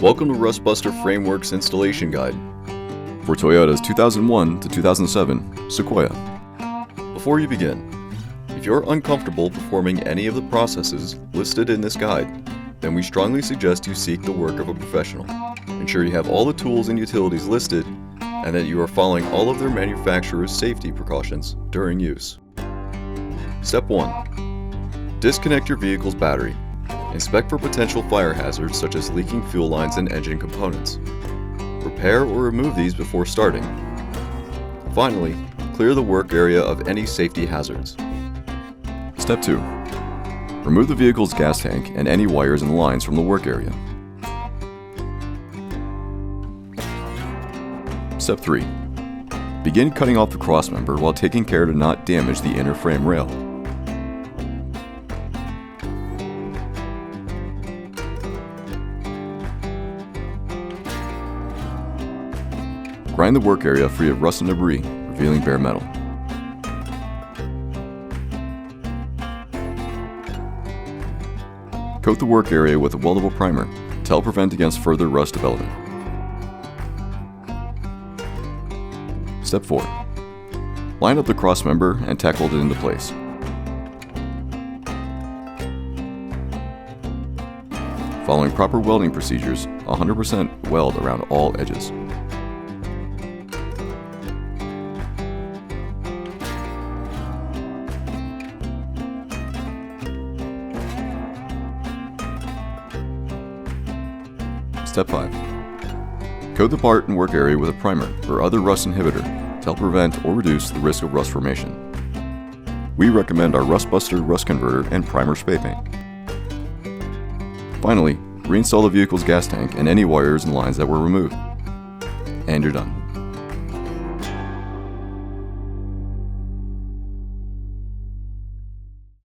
Welcome to Rustbuster Framework's installation guide for Toyota's 2001 to 2007 Sequoia. Before you begin, if you're uncomfortable performing any of the processes listed in this guide, then we strongly suggest you seek the work of a professional. Ensure you have all the tools and utilities listed and that you are following all of their manufacturer's safety precautions during use. Step 1. Disconnect your vehicle's battery. Inspect for potential fire hazards such as leaking fuel lines and engine components. Repair or remove these before starting. Finally, clear the work area of any safety hazards. Step 2. Remove the vehicle's gas tank and any wires and lines from the work area. Step 3. Begin cutting off the crossmember while taking care to not damage the inner frame rail. Grind the work area free of rust and debris, revealing bare metal. Coat the work area with a weldable primer to help prevent against further rust development. Step 4. Line up the crossmember and tack weld it into place. Following proper welding procedures, 100% weld around all edges. Step 5. Coat the part and work area with a primer or other rust inhibitor to help prevent or reduce the risk of rust formation. We recommend our Rustbuster Rust Converter and Primer Spray Paint. Finally, reinstall the vehicle's gas tank and any wires and lines that were removed. And you're done.